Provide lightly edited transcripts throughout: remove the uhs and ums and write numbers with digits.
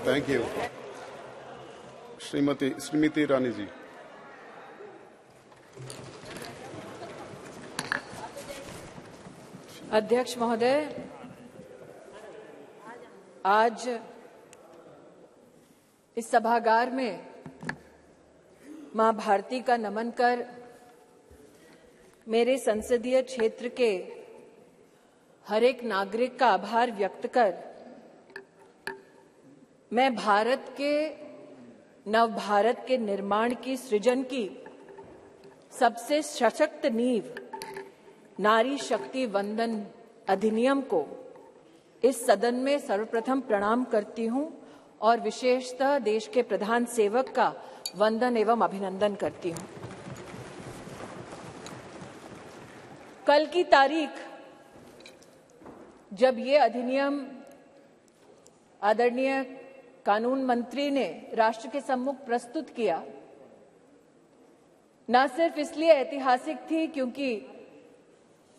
Thank you. Shrimati Smriti Irani ji. अध्यक्ष महोदय, आज इस सभागार में मां भारती का नमन कर मेरे संसदीय क्षेत्र के हर एक नागरिक का आभार व्यक्त कर मैं भारत के नव भारत के निर्माण की सृजन की सबसे सशक्त नींव नारी शक्ति वंदन अधिनियम को इस सदन में सर्वप्रथम प्रणाम करती हूं और विशेषतः देश के प्रधान सेवक का वंदन एवं अभिनंदन करती हूं। कल की तारीख जब ये अधिनियम आदरणीय कानून मंत्री ने राष्ट्र के सम्मुख प्रस्तुत किया, न सिर्फ इसलिए ऐतिहासिक थी क्योंकि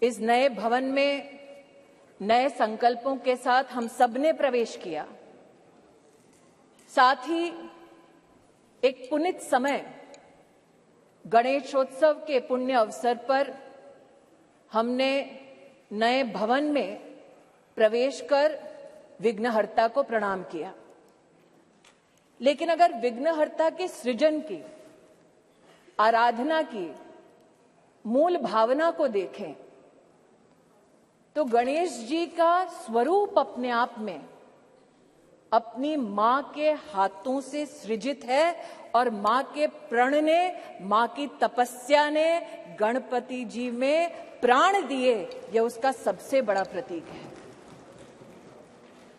इस नए भवन में नए संकल्पों के साथ हम सबने प्रवेश किया, साथ ही एक पुनीत समय गणेशोत्सव के पुण्य अवसर पर हमने नए भवन में प्रवेश कर विघ्नहर्ता को प्रणाम किया। लेकिन अगर विघ्नहर्ता के सृजन की, आराधना की मूल भावना को देखें तो गणेश जी का स्वरूप अपने आप में अपनी मां के हाथों से सृजित है और मां के प्रण ने, मां की तपस्या ने गणपति जी में प्राण दिए, यह उसका सबसे बड़ा प्रतीक है।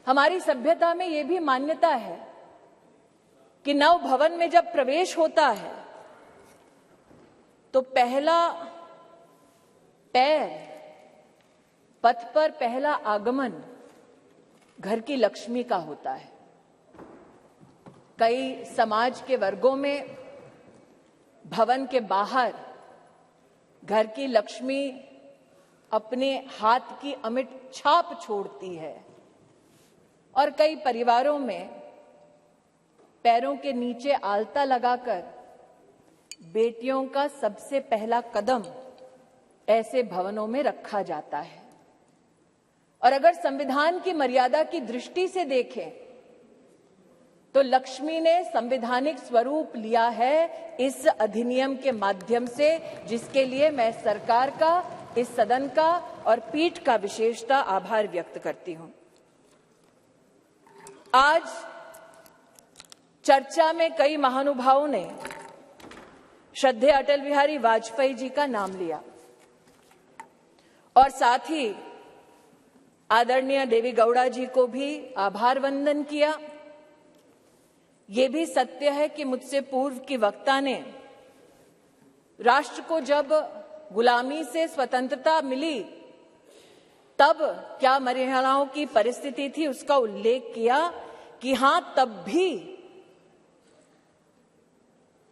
हमारी सभ्यता में यह भी मान्यता है कि नव भवन में जब प्रवेश होता है तो पहला पैर, पथ पर पहला आगमन घर की लक्ष्मी का होता है। कई समाज के वर्गों में भवन के बाहर घर की लक्ष्मी अपने हाथ की अमिट छाप छोड़ती है और कई परिवारों में पैरों के नीचे आलता लगाकर बेटियों का सबसे पहला कदम ऐसे भवनों में रखा जाता है। और अगर संविधान की मर्यादा की दृष्टि से देखें तो लक्ष्मी ने संवैधानिक स्वरूप लिया है इस अधिनियम के माध्यम से, जिसके लिए मैं सरकार का, इस सदन का और पीठ का विशेषता आभार व्यक्त करती हूं। आज चर्चा में कई महानुभावों ने श्रद्धेय अटल बिहारी वाजपेयी जी का नाम लिया और साथ ही आदरणीय देवी गौड़ा जी को भी आभार वंदन किया। ये भी सत्य है कि मुझसे पूर्व की वक्ता ने राष्ट्र को जब गुलामी से स्वतंत्रता मिली तब क्या महिलाओं की परिस्थिति थी उसका उल्लेख किया कि हां, तब भी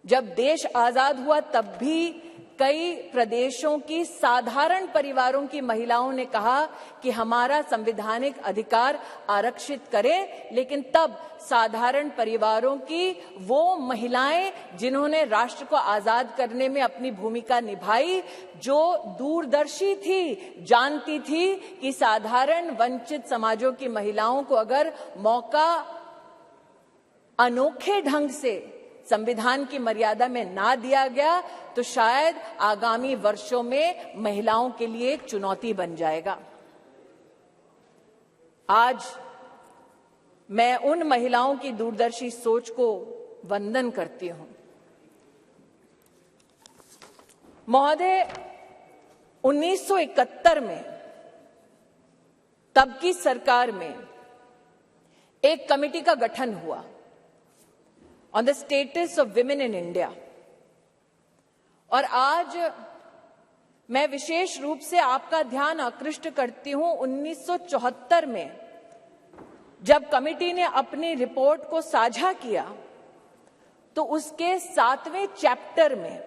जब देश आजाद हुआ तब भी कई प्रदेशों की साधारण परिवारों की महिलाओं ने कहा कि हमारा संवैधानिक अधिकार आरक्षित करें, लेकिन तब साधारण परिवारों की वो महिलाएं जिन्होंने राष्ट्र को आजाद करने में अपनी भूमिका निभाई, जो दूरदर्शी थी, जानती थी कि साधारण वंचित समाजों की महिलाओं को अगर मौका अनोखे ढंग से संविधान की मर्यादा में ना दिया गया तो शायद आगामी वर्षों में महिलाओं के लिए चुनौती बन जाएगा। आज मैं उन महिलाओं की दूरदर्शी सोच को वंदन करती हूं। महोदय, 1971 में तब की सरकार में एक कमेटी का गठन हुआ on the status of women in India, और आज मैं विशेष रूप से आपका ध्यान आकृष्ट करती हूं 1974 में जब कमेटी ने अपनी रिपोर्ट को साझा किया तो उसके 7वें चैप्टर में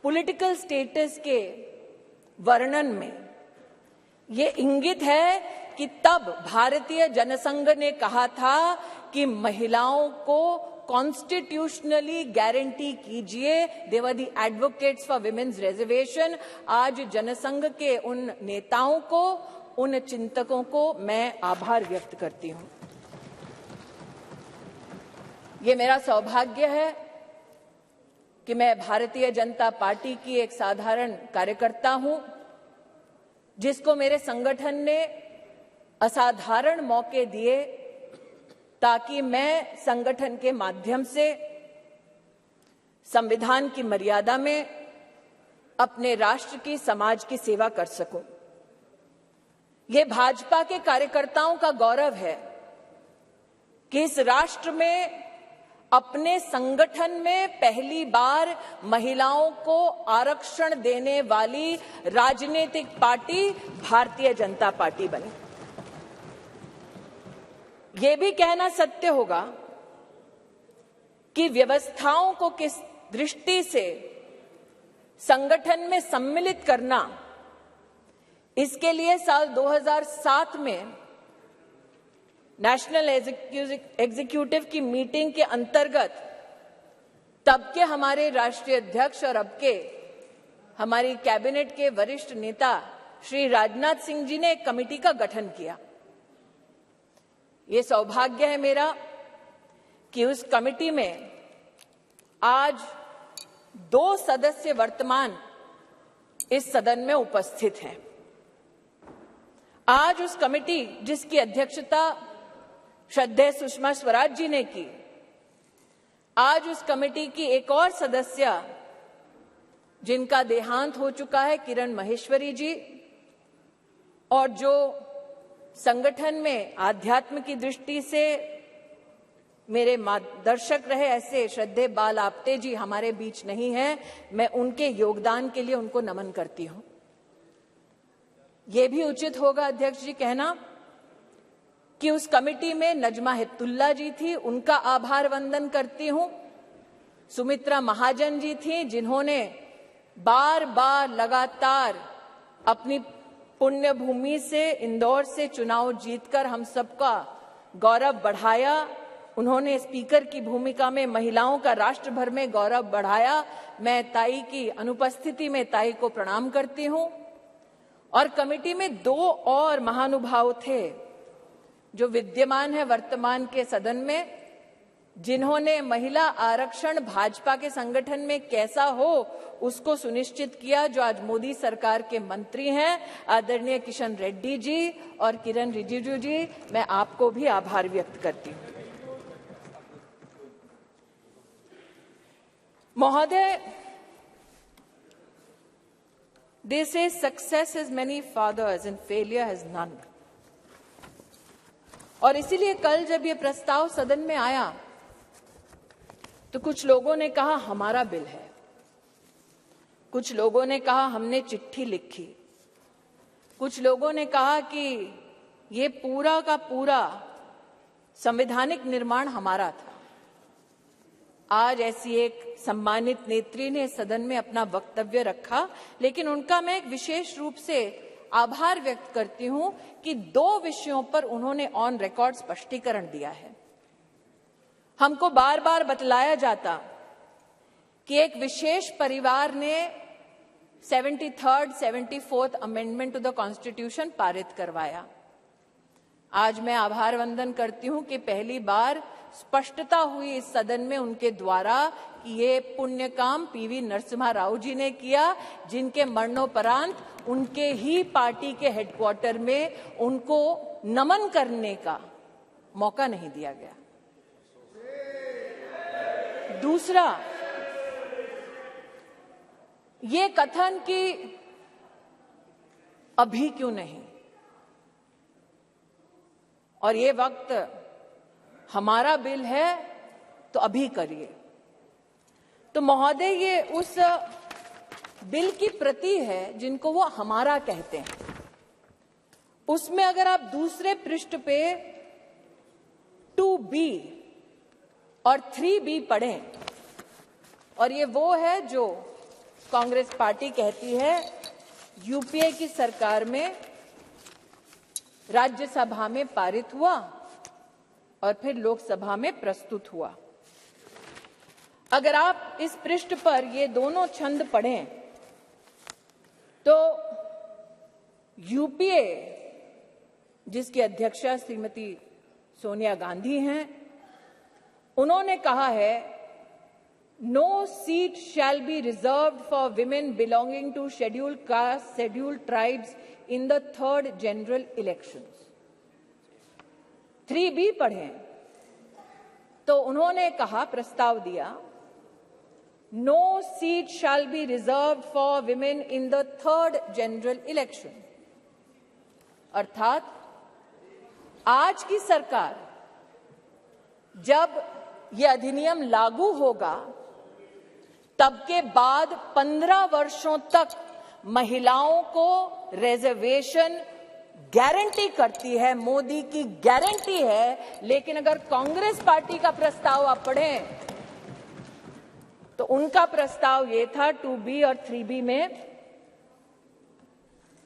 पॉलिटिकल स्टेटस के वर्णन में ये इंगित है कि तब भारतीय जनसंघ ने कहा था कि महिलाओं को कॉन्स्टिट्यूशनली गारंटी कीजिए। They were the advocates for women's reservation. आज जनसंघ के उन नेताओं को, उन चिंतकों को मैं आभार व्यक्त करती हूं। ये मेरा सौभाग्य है कि मैं भारतीय जनता पार्टी की एक साधारण कार्यकर्ता हूं, जिसको मेरे संगठन ने असाधारण मौके दिए ताकि मैं संगठन के माध्यम से संविधान की मर्यादा में अपने राष्ट्र की, समाज की सेवा कर सकूं। ये भाजपा के कार्यकर्ताओं का गौरव है कि इस राष्ट्र में अपने संगठन में पहली बार महिलाओं को आरक्षण देने वाली राजनीतिक पार्टी भारतीय जनता पार्टी बनी। ये भी कहना सत्य होगा कि व्यवस्थाओं को किस दृष्टि से संगठन में सम्मिलित करना, इसके लिए साल 2007 में नेशनल एग्जीक्यूटिव की मीटिंग के अंतर्गत तब के हमारे राष्ट्रीय अध्यक्ष और अब के हमारी कैबिनेट के वरिष्ठ नेता श्री राजनाथ सिंह जी ने एक कमेटी का गठन किया। ये सौभाग्य है मेरा कि उस कमेटी में आज 2 सदस्य वर्तमान इस सदन में उपस्थित हैं। आज उस कमेटी जिसकी अध्यक्षता श्रद्धेय सुषमा स्वराज जी ने की, आज उस कमेटी की एक और सदस्य जिनका देहांत हो चुका है, किरण माहेश्वरी जी, और जो संगठन में आध्यात्म की दृष्टि से मेरे मार्गदर्शक रहे, ऐसे श्रद्धेय बाल आपटे जी हमारे बीच नहीं हैं। मैं उनके योगदान के लिए उनको नमन करती हूं। यह भी उचित होगा अध्यक्ष जी कहना कि उस कमेटी में नजमा हिप्तुल्ला जी थी, उनका आभार वंदन करती हूं। सुमित्रा महाजन जी थी, जिन्होंने बार बार लगातार अपनी पुण्य भूमि से, इंदौर से चुनाव जीतकर हम सबका गौरव बढ़ाया। उन्होंने स्पीकर की भूमिका में महिलाओं का राष्ट्र भर में गौरव बढ़ाया। मैं ताई की अनुपस्थिति में ताई को प्रणाम करती हूं। और कमेटी में 2 और महानुभाव थे जो विद्यमान है वर्तमान के सदन में, जिन्होंने महिला आरक्षण भाजपा के संगठन में कैसा हो उसको सुनिश्चित किया, जो आज मोदी सरकार के मंत्री हैं, आदरणीय किशन रेड्डी जी और किरण रिजिजू जी। मैं आपको भी आभार व्यक्त करती हूं। महोदय, they say success has many fathers and failure has none। और इसीलिए कल जब ये प्रस्ताव सदन में आया तो कुछ लोगों ने कहा हमारा बिल है, कुछ लोगों ने कहा हमने चिट्ठी लिखी, कुछ लोगों ने कहा कि ये पूरा का पूरा संवैधानिक निर्माण हमारा था। आज ऐसी एक सम्मानित नेत्री ने सदन में अपना वक्तव्य रखा, लेकिन उनका मैं एक विशेष रूप से आभार व्यक्त करती हूं कि 2 विषयों पर उन्होंने ऑन रिकॉर्ड स्पष्टीकरण दिया है। हमको बार बार बतलाया जाता कि एक विशेष परिवार ने 73rd, 74th amendment to the constitution पारित करवाया। आज मैं आभार वंदन करती हूं कि पहली बार स्पष्टता हुई इस सदन में उनके द्वारा कि ये पुण्य काम पीवी नरसिम्हा राव जी ने किया, जिनके मरणोपरांत उनके ही पार्टी के हेडक्वार्टर में उनको नमन करने का मौका नहीं दिया गया। दूसरा, ये कथन कि अभी क्यों नहीं और ये वक्त हमारा बिल है तो अभी करिए। तो महोदय, ये उस बिल की प्रति है जिनको वो हमारा कहते हैं। उसमें अगर आप दूसरे पृष्ठ पे 2B और 3B पढ़ें, और ये वो है जो कांग्रेस पार्टी कहती है यूपीए की सरकार में राज्यसभा में पारित हुआ और फिर लोकसभा में प्रस्तुत हुआ। अगर आप इस पृष्ठ पर ये दोनों छंद पढ़ें तो यूपीए, जिसकी अध्यक्षा श्रीमती सोनिया गांधी हैं, उन्होंने कहा है, no seat shall be reserved for women belonging to scheduled caste, scheduled tribes in the third general elections. 3B पढ़ें तो उन्होंने कहा, प्रस्ताव दिया, no seat shall be reserved for women in the third general election. अर्थात आज की सरकार जब यह अधिनियम लागू होगा तब के बाद 15 वर्षों तक महिलाओं को रिजर्वेशन गारंटी करती है, मोदी की गारंटी है। लेकिन अगर कांग्रेस पार्टी का प्रस्ताव आप पढ़ें तो उनका प्रस्ताव ये था 2B और 3B में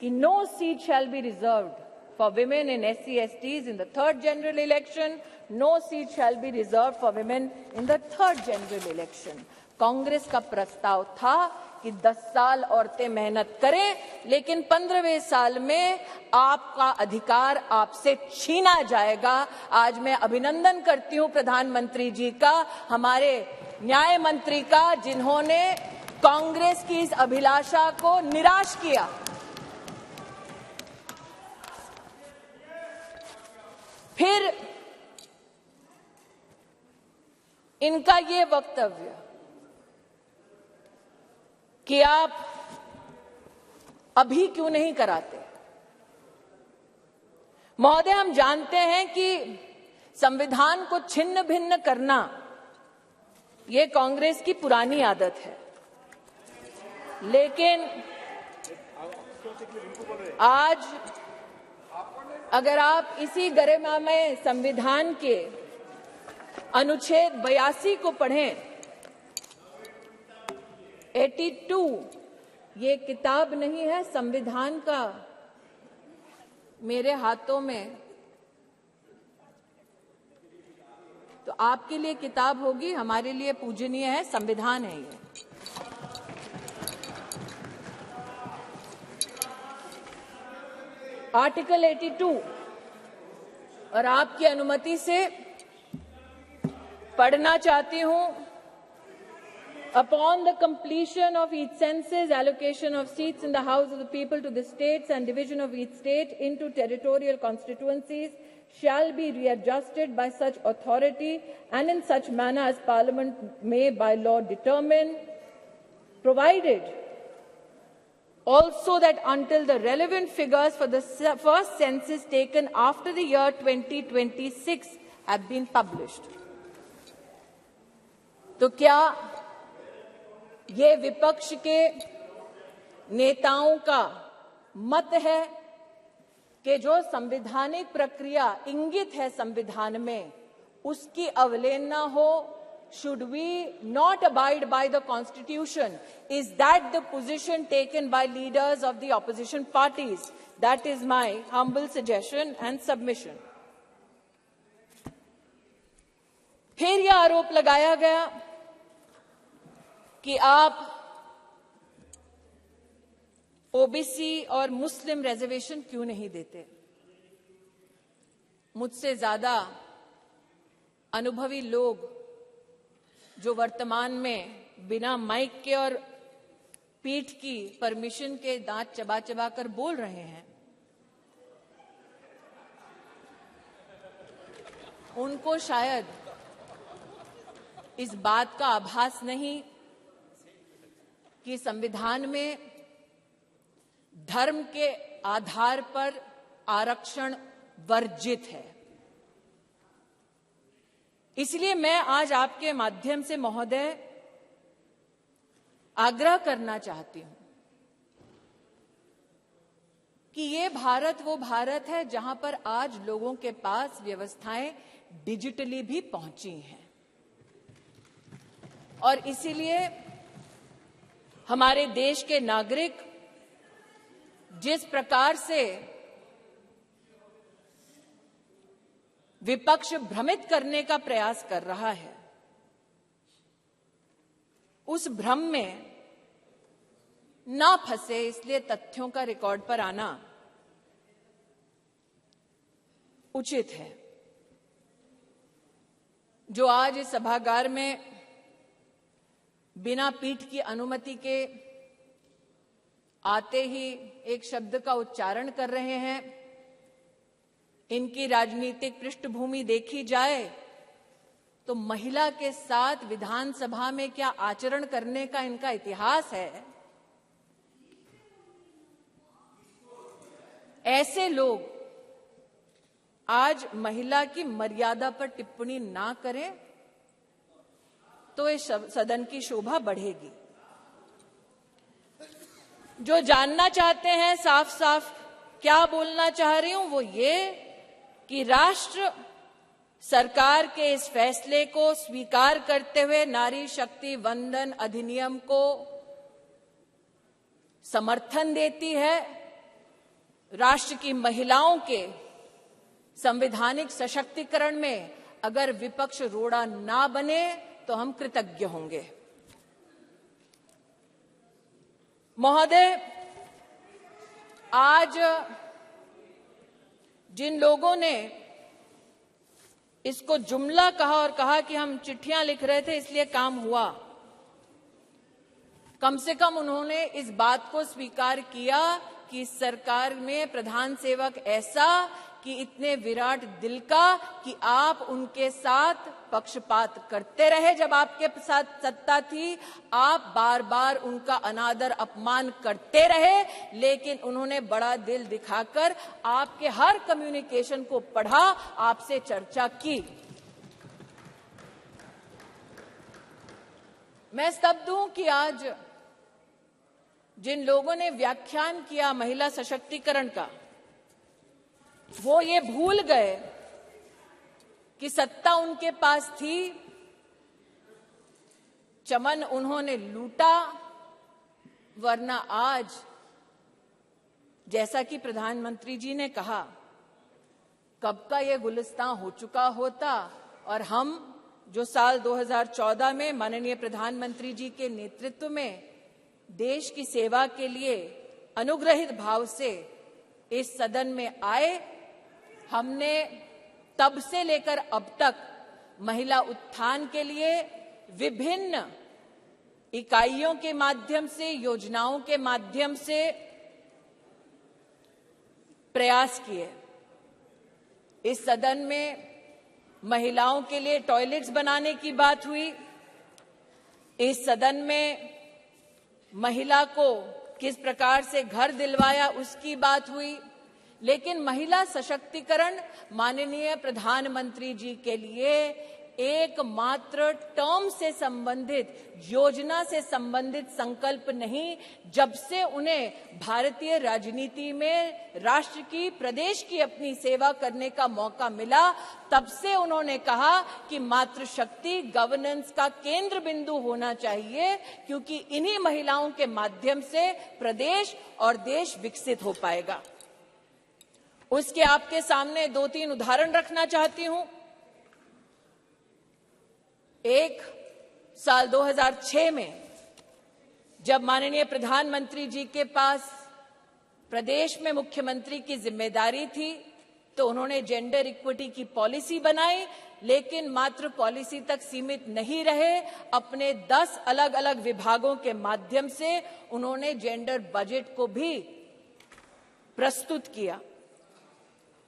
कि no seat shall be reserved for women in SC/STs in the third general election, no seat shall be reserved for women in the third general election. Congress का प्रस्ताव था कि 10 साल औरतें मेहनत करें, लेकिन 15वें साल में आपका अधिकार आपसे छीना जाएगा। आज मैं अभिनंदन करती हूं प्रधानमंत्री जी का, हमारे न्याय मंत्री का, जिन्होंने कांग्रेस की इस अभिलाषा को निराश किया। फिर इनका ये वक्तव्य कि आप अभी क्यों नहीं कराते। महोदय, हम जानते हैं कि संविधान को छिन्न भिन्न करना ये कांग्रेस की पुरानी आदत है, लेकिन आज अगर आप इसी गरिमामय संविधान के अनुच्छेद 82 को पढ़ें, 82, ये किताब नहीं है संविधान का मेरे हाथों में, तो आपके लिए किताब होगी, हमारे लिए पूजनीय है, संविधान है ये। आर्टिकल 82 और आपकी अनुमति से पढ़ना चाहती हूं। Upon the completion of each census, allocation of seats in the House of the People to the states and division of each state into territorial constituencies shall be readjusted by such authority and in such manner as Parliament may by law determine, provided also that until the relevant figures for the first census taken after the year 2026 have been published. तो क्या ये विपक्ष के नेताओं का मत है कि जो संवैधानिक प्रक्रिया इंगित है संविधान में, उसकी अवहेलना हो? Should we not abide by the Constitution? Is that the position taken by leaders of the opposition parties? That is my humble suggestion and submission. फिर यह आरोप लगाया गया कि आप ओबीसी और मुस्लिम रिजर्वेशन क्यों नहीं देते। मुझसे ज्यादा अनुभवी लोग जो वर्तमान में बिना माइक के और पीठ की परमिशन के दांत चबा चबा कर बोल रहे हैं, उनको शायद इस बात का आभास नहीं कि संविधान में धर्म के आधार पर आरक्षण वर्जित है। इसलिए मैं आज आपके माध्यम से महोदय आग्रह करना चाहती हूं कि ये भारत वो भारत है जहां पर आज लोगों के पास व्यवस्थाएं डिजिटली भी पहुंची हैं, और इसीलिए हमारे देश के नागरिक जिस प्रकार से विपक्ष भ्रमित करने का प्रयास कर रहा है, उस भ्रम में ना फंसे, इसलिए तथ्यों का रिकॉर्ड पर आना उचित है। जो आज इस सभागार में बिना पीठ की अनुमति के आते ही एक शब्द का उच्चारण कर रहे हैं, इनकी राजनीतिक पृष्ठभूमि देखी जाए तो महिला के साथ विधानसभा में क्या आचरण करने का इनका इतिहास है। ऐसे लोग आज महिला की मर्यादा पर टिप्पणी ना करें तो इस सदन की शोभा बढ़ेगी। जो जानना चाहते हैं साफ साफ क्या बोलना चाह रही हूं, वो ये कि राष्ट्र सरकार के इस फैसले को स्वीकार करते हुए नारी शक्ति वंदन अधिनियम को समर्थन देती है। राष्ट्र की महिलाओं के संवैधानिक सशक्तिकरण में अगर विपक्ष रोड़ा ना बने तो हम कृतज्ञ होंगे। महोदय, आज जिन लोगों ने इसको जुमला कहा और कहा कि हम चिट्ठियां लिख रहे थे इसलिए काम हुआ, कम से कम उन्होंने इस बात को स्वीकार किया कि सरकार में प्रधान सेवक ऐसा कि इतने विराट दिल का कि आप उनके साथ पक्षपात करते रहे। जब आपके साथ सत्ता थी आप बार बार उनका अनादर अपमान करते रहे, लेकिन उन्होंने बड़ा दिल दिखाकर आपके हर कम्युनिकेशन को पढ़ा, आपसे चर्चा की। मैं स्तब्ध हूं कि आज जिन लोगों ने व्याख्यान किया महिला सशक्तिकरण का, वो ये भूल गए कि सत्ता उनके पास थी, चमन उन्होंने लूटा, वरना आज जैसा कि प्रधानमंत्री जी ने कहा कब का ये गुलिस्तां हो चुका होता और हम जो साल 2014 में माननीय प्रधानमंत्री जी के नेतृत्व में देश की सेवा के लिए अनुग्रहित भाव से इस सदन में आए, हमने तब से लेकर अब तक महिला उत्थान के लिए विभिन्न इकाइयों के माध्यम से, योजनाओं के माध्यम से प्रयास किए। इस सदन में महिलाओं के लिए टॉयलेट्स बनाने की बात हुई, इस सदन में महिला को किस प्रकार से घर दिलवाया उसकी बात हुई, लेकिन महिला सशक्तिकरण माननीय प्रधानमंत्री जी के लिए एकमात्र टर्म से संबंधित, योजना से संबंधित संकल्प नहीं। जब से उन्हें भारतीय राजनीति में राष्ट्र की, प्रदेश की अपनी सेवा करने का मौका मिला, तब से उन्होंने कहा कि मातृशक्ति गवर्नेंस का केंद्र बिंदु होना चाहिए, क्योंकि इन्हीं महिलाओं के माध्यम से प्रदेश और देश विकसित हो पाएगा। उसके आपके सामने 2-3 उदाहरण रखना चाहती हूं। एक, साल 2006 में जब माननीय प्रधानमंत्री जी के पास प्रदेश में मुख्यमंत्री की जिम्मेदारी थी तो उन्होंने जेंडर इक्विटी की पॉलिसी बनाई, लेकिन मात्र पॉलिसी तक सीमित नहीं रहे, अपने 10 अलग अलग विभागों के माध्यम से उन्होंने जेंडर बजट को भी प्रस्तुत किया।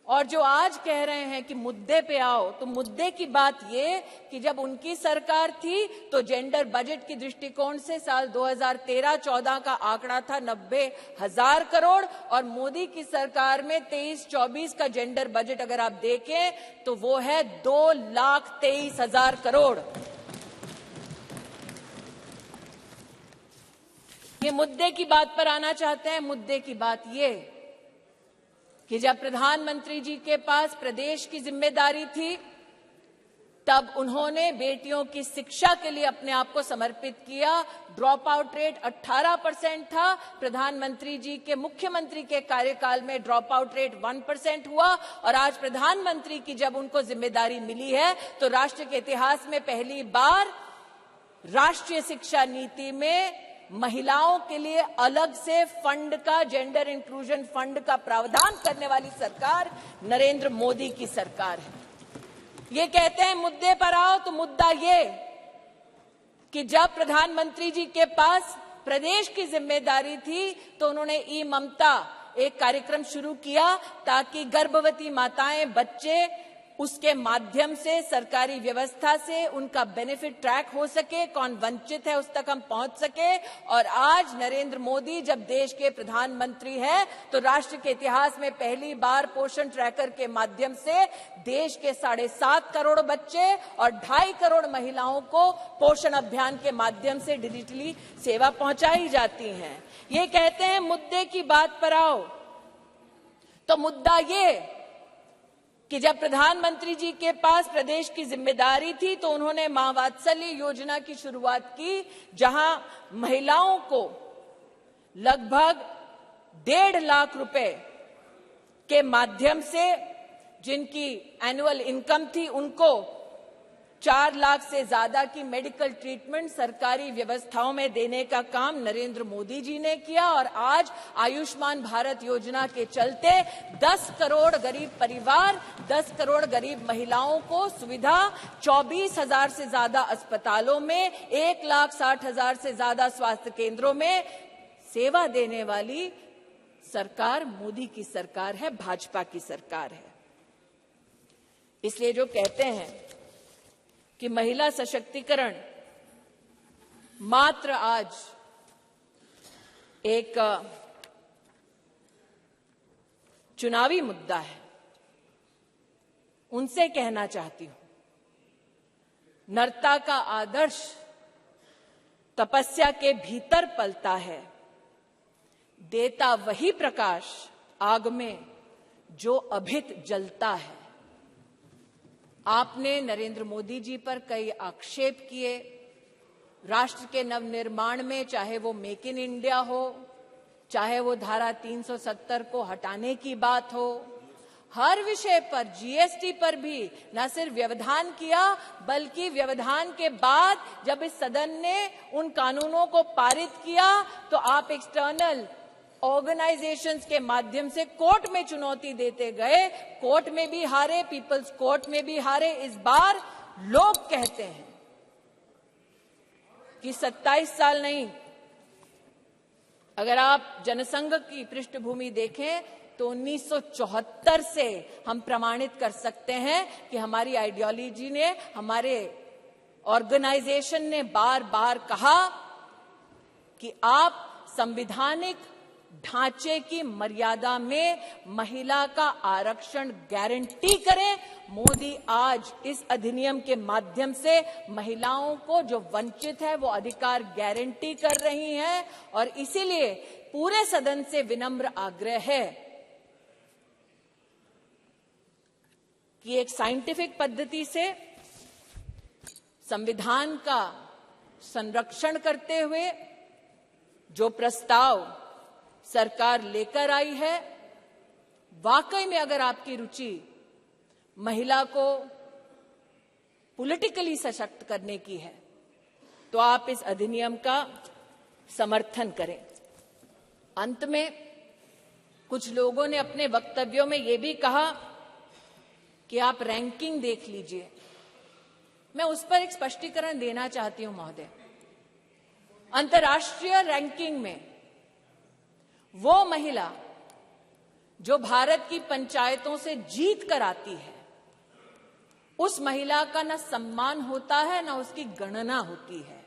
और जो आज कह रहे हैं कि मुद्दे पे आओ, तो मुद्दे की बात ये कि जब उनकी सरकार थी तो जेंडर बजट की दृष्टिकोण से साल 2013-14 का आंकड़ा था 90,000 करोड़ और मोदी की सरकार में 23-24 का जेंडर बजट अगर आप देखें तो वो है 2,23,000 करोड़। ये मुद्दे की बात पर आना चाहते हैं। मुद्दे की बात ये कि जब प्रधानमंत्री जी के पास प्रदेश की जिम्मेदारी थी तब उन्होंने बेटियों की शिक्षा के लिए अपने आप को समर्पित किया। ड्रॉप आउट रेट 18% था। प्रधानमंत्री जी के मुख्यमंत्री के कार्यकाल में ड्रॉप आउट रेट 1% हुआ और आज प्रधानमंत्री की जब उनको जिम्मेदारी मिली है तो राष्ट्र के इतिहास में पहली बार राष्ट्रीय शिक्षा नीति में महिलाओं के लिए अलग से फंड का, जेंडर इंक्लूजन फंड का प्रावधान करने वाली सरकार नरेंद्र मोदी की सरकार है। ये कहते हैं मुद्दे पर आओ, तो मुद्दा ये कि जब प्रधानमंत्री जी के पास प्रदेश की जिम्मेदारी थी तो उन्होंने ई ममता एक कार्यक्रम शुरू किया ताकि गर्भवती माताएं, बच्चे उसके माध्यम से सरकारी व्यवस्था से उनका बेनिफिट ट्रैक हो सके, कौन वंचित है उस तक हम पहुंच सके। और आज नरेंद्र मोदी जब देश के प्रधानमंत्री हैं तो राष्ट्र के इतिहास में पहली बार पोषण ट्रैकर के माध्यम से देश के 7.5 करोड़ बच्चे और 2.5 करोड़ महिलाओं को पोषण अभियान के माध्यम से डिजिटली सेवा पहुंचाई जाती है। ये कहते हैं मुद्दे की बात पर आओ, तो मुद्दा ये कि जब प्रधानमंत्री जी के पास प्रदेश की जिम्मेदारी थी तो उन्होंने मां वात्सल्य योजना की शुरुआत की, जहां महिलाओं को लगभग 1.5 लाख रुपए के माध्यम से जिनकी एनुअल इनकम थी उनको 4 लाख से ज्यादा की मेडिकल ट्रीटमेंट सरकारी व्यवस्थाओं में देने का काम नरेंद्र मोदी जी ने किया। और आज आयुष्मान भारत योजना के चलते 10 करोड़ गरीब परिवार, 10 करोड़ गरीब महिलाओं को सुविधा, 24,000 से ज्यादा अस्पतालों में, 1,60,000 से ज्यादा स्वास्थ्य केंद्रों में सेवा देने वाली सरकार मोदी की सरकार है, भाजपा की सरकार है। इसलिए जो कहते हैं कि महिला सशक्तिकरण मात्र आज एक चुनावी मुद्दा है, उनसे कहना चाहती हूं, नरता का आदर्श तपस्या के भीतर पलता है, देता वही प्रकाश आग में जो अभित जलता है। आपने नरेंद्र मोदी जी पर कई आक्षेप किए, राष्ट्र के नवनिर्माण में, चाहे वो मेक इन इंडिया हो, चाहे वो धारा 370 को हटाने की बात हो, हर विषय पर, जीएसटी पर भी न सिर्फ व्यवधान किया बल्कि व्यवधान के बाद जब इस सदन ने उन कानूनों को पारित किया तो आप एक्सटर्नल ऑर्गेनाइजेशंस के माध्यम से कोर्ट में चुनौती देते गए, कोर्ट में भी हारे, पीपल्स कोर्ट में भी हारे। इस बार लोग कहते हैं कि 27 साल नहीं, अगर आप जनसंघ की पृष्ठभूमि देखें तो 1974 से हम प्रमाणित कर सकते हैं कि हमारी आइडियोलॉजी ने, हमारे ऑर्गेनाइजेशन ने बार बार कहा कि आप संवैधानिक ढांचे की मर्यादा में महिला का आरक्षण गारंटी करें। मोदी आज इस अधिनियम के माध्यम से महिलाओं को जो वंचित है वो अधिकार गारंटी कर रही हैं और इसीलिए पूरे सदन से विनम्र आग्रह है कि एक साइंटिफिक पद्धति से संविधान का संरक्षण करते हुए जो प्रस्ताव सरकार लेकर आई है, वाकई में अगर आपकी रुचि महिला को पॉलिटिकली सशक्त करने की है तो आप इस अधिनियम का समर्थन करें। अंत में कुछ लोगों ने अपने वक्तव्यों में यह भी कहा कि आप रैंकिंग देख लीजिए। मैं उस पर एक स्पष्टीकरण देना चाहती हूं महोदय। अंतर्राष्ट्रीय रैंकिंग में वो महिला जो भारत की पंचायतों से जीत कर आती है, उस महिला का न सम्मान होता है न उसकी गणना होती है।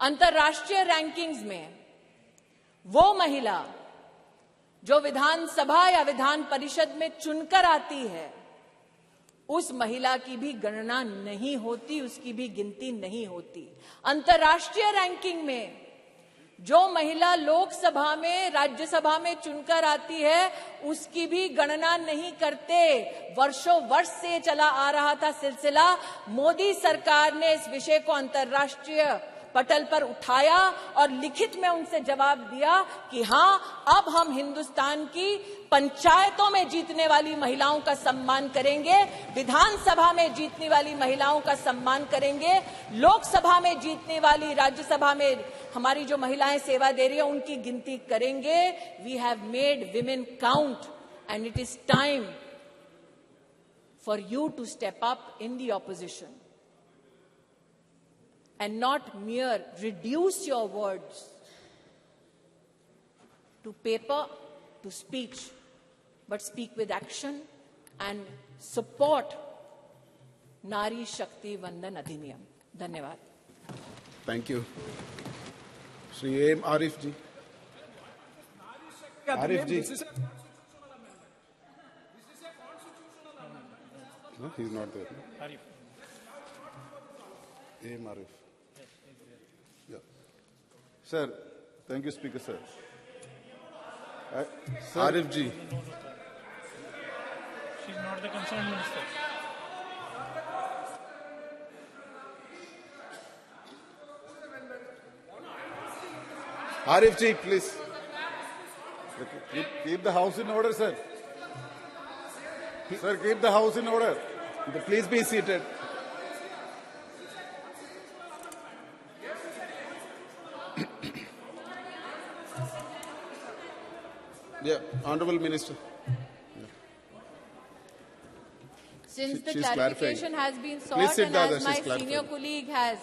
अंतर्राष्ट्रीय रैंकिंग्स में वो महिला जो विधानसभा या विधान परिषद में चुनकर आती है, उस महिला की भी गणना नहीं होती, उसकी भी गिनती नहीं होती। अंतर्राष्ट्रीय रैंकिंग में जो महिला लोकसभा में, राज्यसभा में चुनकर आती है, उसकी भी गणना नहीं करते। वर्षों वर्ष से चला आ रहा था सिलसिला। मोदी सरकार ने इस विषय को अंतर्राष्ट्रीय पटल पर उठाया और लिखित में उनसे जवाब दिया कि हां, अब हम हिंदुस्तान की पंचायतों में जीतने वाली महिलाओं का सम्मान करेंगे, विधानसभा में जीतने वाली महिलाओं का सम्मान करेंगे, लोकसभा में जीतने वाली, राज्यसभा में हमारी जो महिलाएं सेवा दे रही है उनकी गिनती करेंगे। We have made women count and it is time for you to step up in the opposition and not mere reduce your words to paper, to speech, but speak with action and support Nari Shakti Vandan Adhiniyam. Dhanyawad. Thank you. Shri A. Arif ji. Arif ji. No, he's not there. Arif. A. Arif. Yeah. Sir, thank you, Speaker, sir. Sir. Arif ji. She's not the concerned minister. Arif ji, please. Keep the house in order, sir. Sir, keep the house in order. Please be seated. Yeah, Honorable Minister. Since the She's clarification clarifying. has been sought, Please sit and down, as she's my senior clarifying. colleague has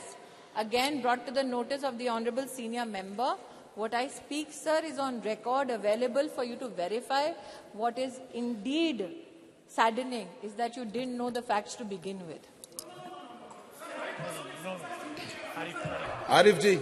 again brought to the notice of the Honorable Senior Member, what I speak, sir, is on record, available for you to verify. What is indeed saddening is that you didn't know the facts to begin with. No. Arif ji.